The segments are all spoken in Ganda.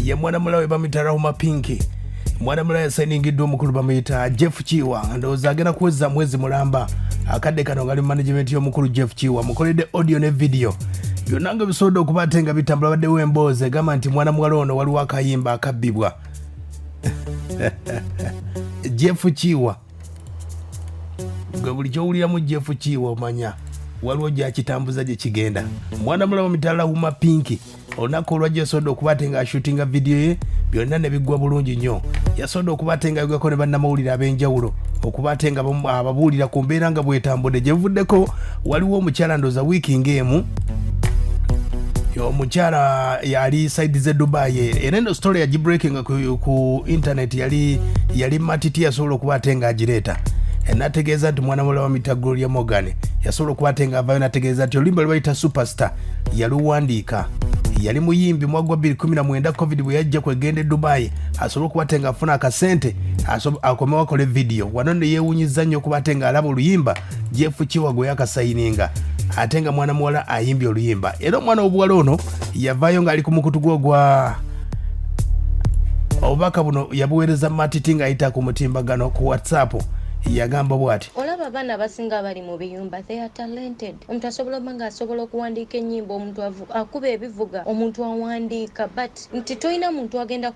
ye mwana mulawe bamuyita Rahmah Pinky. Mwana mulawe yasainingidde omukulu bamuyita Jeff Chiwa ndowooza agenda kuweza mwezi mulamba akadde kano ngali mu management y'omukulu Jeff Chiwa mukoledde audio ne video byonna nga bisobodde okuba ate nga bitambula baddewo emboozi egamba nti mwana muwala ono waliwo akayimba akabbibwa. Jeff Chiwa gwe buli kyowuliramu Jeff Chiwa omanya waliwo gyakitambuza gye kigenda. Mwana mulawe bamuyita Rahmah Pinky olunaku olwajja yasobodde okuba ate nga ashootinga vidiyo ye byonna ne biggwa bulungi nnyo. Yasobodde okuba ate nga yogako ne bannamawulire ab'enjawulo okuba ate nga ababuulira ku mbeera nga bwetambudde gye buvuddeko. Waliwo omukyala ndooza wiiki ng'emu omukyala yali side ze Dubai era eno story yagibreakinga ku internet yali matiti yasobola okuba ate nga agireeta nategeeza nti mwana muwala bamuyita Gloria Morgan yasobola okuba ate nga avayo nategeeza nti oluyimba lwe bayita Superstar yaluwandiika. Yali muyimbi mwagwa 2019 covid bwe yajja kwegenda Dubai asobola okuba ate nga afuna akasente akomewo akole video wano ne yeewunyiza nnyo okuba ate nga alaba oluyimba Jeff Chiwa gwe yakasayininga ate nga mwana muwala ayimbye oluyimba. Era omwana w'obuwala ono yavaayo ng'ali ku mukutu gwo gwa obubaka buno yabuweereza matiti ng'ayita ku mutimbagano ku WhatsApp yagamba bw'ati olaba abaana abasinga bali mu biyumba they are talented. Omuntu asobola oba nga asobola okuwandiika ennyimba omuntu akuba ebivuga omuntu awandiika but nti tolina muntu agenda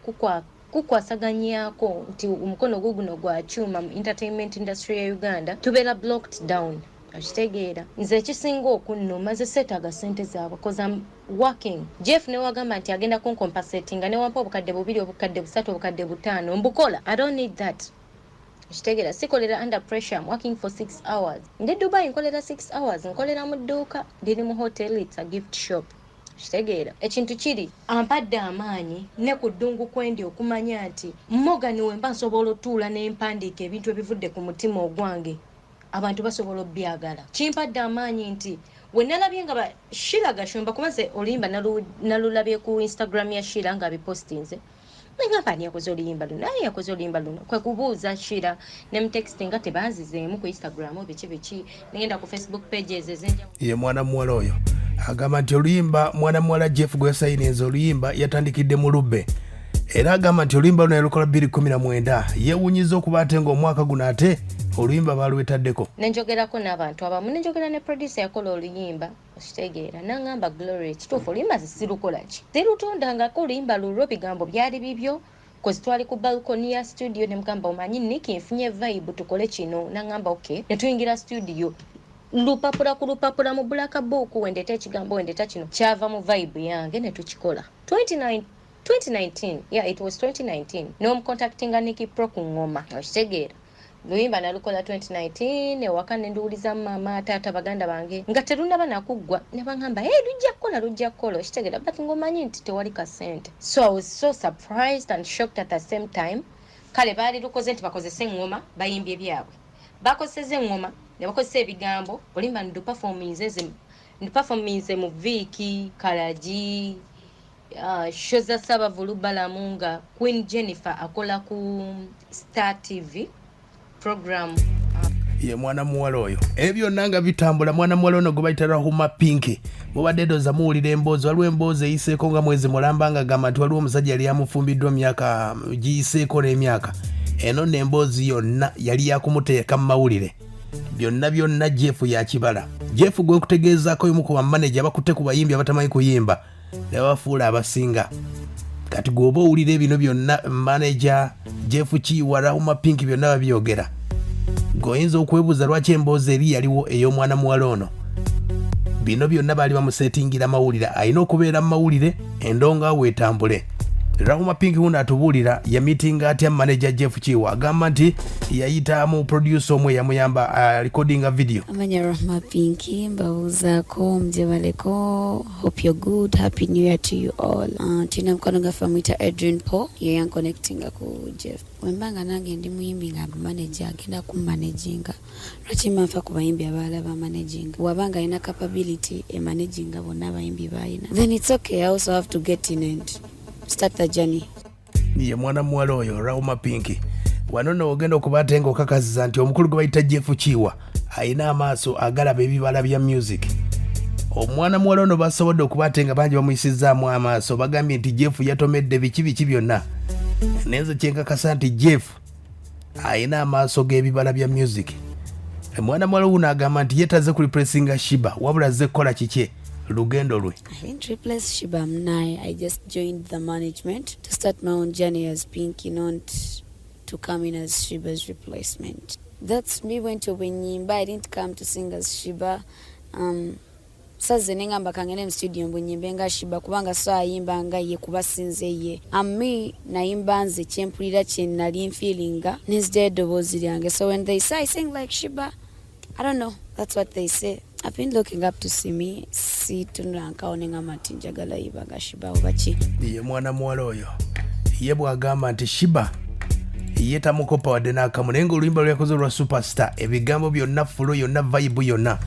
kukwasaganyako nti omukono guno gwa kyuma mu entertainment industry ya Uganda tubeera blocked down. Akitegeera nze ekisinga okunnuma ze seetaaga ssente zaabwe cause I'm working. Jeff ne wagamba nti agenda kuncompasatinga ne wampa obukadde 2 obukadde 3 obukadde 5 mbukola. I don't need that. Akitegera sikolera under pressure. I'm working for 6 hours. Ndi Dubai nkolera 6 hours nkolera mu dduuka liri mu hotel it's a gift shop. Akitegera ekintu kiri ampadde amaanyi ne ku ddungu kwendi okumanya nti Morgan wemba nsobola otuula n'empandiika ebintu ebivudde ku mutima ogwange abantu basobola obyagala. Kimpadde amaanyi nti we nalabye nga Shira Gashumba kumaze oluyimba nalulabye ku Instagram ya Shira nga bipostinze ngamba ni yakoze oluyimba luno naye yakoze oluyimba luno kwe kubuuza Shira ne mtexting nga tebazizeemu ku Instagram biki nenda ku Facebook pages ezenja ye mwana muwala oyo agamba nti oluyimba mwana muwala Jeff gwe yasayiniza oluyimba yatandikidde mu Lubbe era agamba nti oluyimba luno yalukola 2019 yeewunyiza okuba ate ng'omwaka guno ate oluyimba balwetaddeko. Nenjogerako n'abantu abamu nenjogera ne producer yakola oluyimba okitegeera nangamba Glory kituufu oluyimba zisirukola ki zirutondangako oluyimba lulwo bigambo byali bibyo kozi twali ku balcony ya studio ne mugamba omanyi Niki nfunye vibe tukole kino nangamba okay ne tuyingira studio lupapula ku lupapula mu black book wendeta ekigambo wendeta kino kyava mu vibe yange ne tukikola 2019 yeah it was 2019 no contacting Niki Pro ku ngoma okitegeera luyimba nalukola 2019 ewaka nenduuliza mama taata baganda bange nga terunaba nakuggwa ne bangamba lujja kukola okitegeera but ngomanyi nti tewali kasente. So I was so surprised and shocked at the same time. Kale baali lukoze nti bakozese engoma bayimbye byabwe bakozese engoma ne bakozesa ebigambo oluyimba nduperforminze mu Viki Kalaji shoza Sabavulu Balamunga Queen Jennifer akola ku Star TV program ye mwana muwala oyo ebyo nanga bitambula mwana muwala ono gwe bayita Rahmah Pinky mubadde doza muwulira emboozi waliwo emboozi eyiseeko nga mwezi mulamba nga gamba nti waliwo omusajja yali yamufumbiddwa myaka giyiseeko n'emyaka eno n'emboozi yonna yali yakumuteeka mu mawulire byonna Jeff yakibala. Jeff gwe nkutegeezaako y'omu ku bamaneja bakutte ku bayimbi abatamanyi kuyimba ne bafuula abasinga kati gwoba owulira ebino byonna manager Jeff Chiwa Rahmah Pinky byonna babyogera goyinza okwebuuza lwaki emboozi eri yaliwo ey'omwana muwala ono. Bino byonna baali bamusetingira mawulire alina okubeera mu mawulire endonga weetambule. Rahmah Pinky huno atubuulira ya meeting atya manager Jeff Chiwa agamba nti yayita mu producer omwe yamuyamba recording a video. Amanya Rahmah Pinky mbabuuzaako mjebaleko hope you're good happy new year to you all. Tina mkono gafa mwita Adrian Paul ye yanconnectinga ku Jeff wembanga nange ndi muyimbi nga manager agenda kummanaginga lwaki manfa ku bayimbi abalala ba managing wabanga ina capability e managing bonna abayimbi bayina then it's okay I also have to get in and start the journey. Ye mwana muwala oyo Rahmah Pinky wano n'ogenda okuba ate ng'okakasiza nti omukulu gwe bayita Jeff Chiwa alina amaaso agalaba ebibala bya music omwana muwala ono basobodde okuba ate nga bangi bamuyisizaamu amaaso bagambye nti Jeff yatomedde biki byonna nenze kyenkakasa nti Jeff ayina amaaso g'ebibala bya music. Mwana muwala uno agamba nti yetaze ku replacinga Shiba wabula azze kukola kiki lugendo lwe. I didn't replace Shiba Mnai. I just joined the management to start my own journey as Pinky, not to come in as Shiba's replacement. That's me went to Luyimba. I didn't come to sing as Shiba. Saze nengamba kangene mu studio Luyimba nga Shiba kubanga so ayimba nga ye kubasinze ye. Me nayimba nze kyempulira kye nali feelinga instead of lyange. So when they say I sing like Shiba, I don't know. That's what they say. I've been looking up to see me. See tunankaone ngama tinjagala ibaga Shiba obachi. Ye mwana muwala oyo. Ye bwagamba nti Shiba ye tamukopa wadde n'akamu naye ng'oluyimba lweyakoze olwa superstar ebigambo byonna fulo yonna vibe yonna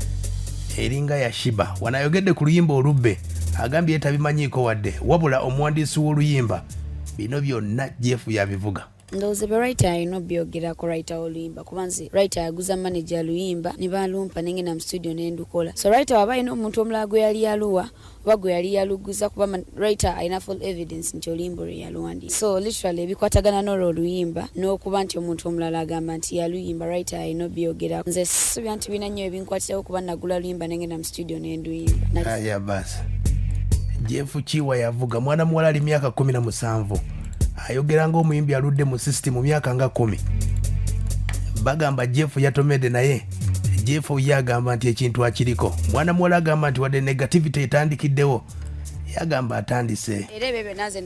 eringa ya Shiba. Wano ayogedde ku luyimba olubbe agambye ye tabimanyiiko wadde wabula omuwandiisi w'oluyimba bino byonna Jeff yabivuga. Ndowooza be writer alina obyogerako writer oluyimba kuba nze writer yaguza manager luyimba ne balumpa nengenda mu studio nendukola. So writer waba alina omuntu omulala gwe yali yaluwa oba gwe yali yaluguza kuba writer alina full evidence nti oluyimba lwe yaluwandiika. So literally ebikwatagana n'olwo oluyimba n'okuba nti omuntu omulala agamba nti yaluyimba writer alina obyogerako. Nze sisuubira nti bina nnyo ebinkwatirawo kuba nagula luyimba nengenda mu studio nenduyimba. Aya basi. Jeff Chiwa yavuga mwana muwala ali myaka 17. Ayogera ng'omuyimbi aludde mu system mu myaka nga 10. Bagamba Jeff yatomedde naye Jeff yagamba nti ekintu akiriko. Mwana muwala agamba nti wadde negativity etandikiddewo yagamba atandise. Era bebe naze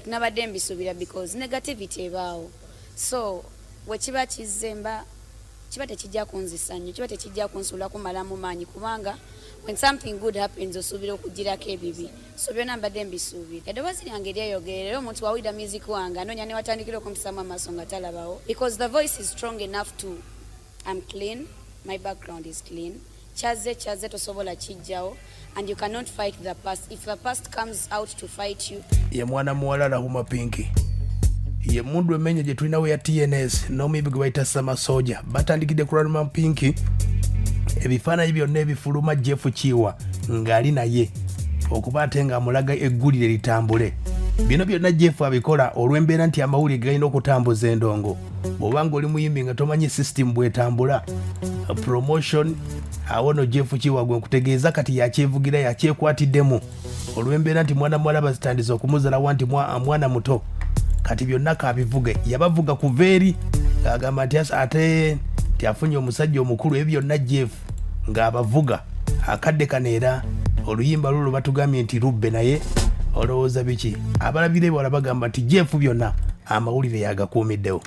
nabadde mbisuubira because negativity ebaawo. So wekiba kizemba kiba tekijja kunzisa nnyo, kiba tekijja kunsuulako malamu maanyi kubanga when something good happens osuubira okugirako ebibi. So byonna mbadde mbisuubira. Eddoboozi lyange lyeyogerera omuntu wawulira music wange anoonya ne watandikira okumusamu amaaso nga talabawo because the voice is strong enough to I'm clean, my background is clean. Chaze tosobola kijjawo and you cannot fight the past. If the past comes out to fight you. Ye mwana muwala Rahmah Pinky. Ye mundu emenye gye tulinawo ya TNS n'omuyimbi gwe bayita Samasoja batandikidde ku Rahmah Pinky ebifaananyi byonna ebifuluma Jeff Chiwa ng'ali naye okuba ate ng'amulaga eggulire litambule. Bino byonna Jeff abikola olw'embeera nti amawulire galina okutambuza endongo. Bw'oba ng'oli muyimbi nga tomanyi system bw'etambula promotion awo no Jeff Chiwa gwe nkutegeeza kati yakyevugira yakyekwatiddemu olw'embeera nti mwana muwala bazitandise okumuzalawo nti mwana muto kati byonna kabivuge yabavuga ku veeri agamba nti ate afunye omusajja omukulu ebyo byonna Jeff ng'abavuga akadde kaneera oluyimba lulo batugambye nti lubbe naye olowooza biki abalabire bwala bagamba nti Jeff byonna amawulire yagakuumiddewo.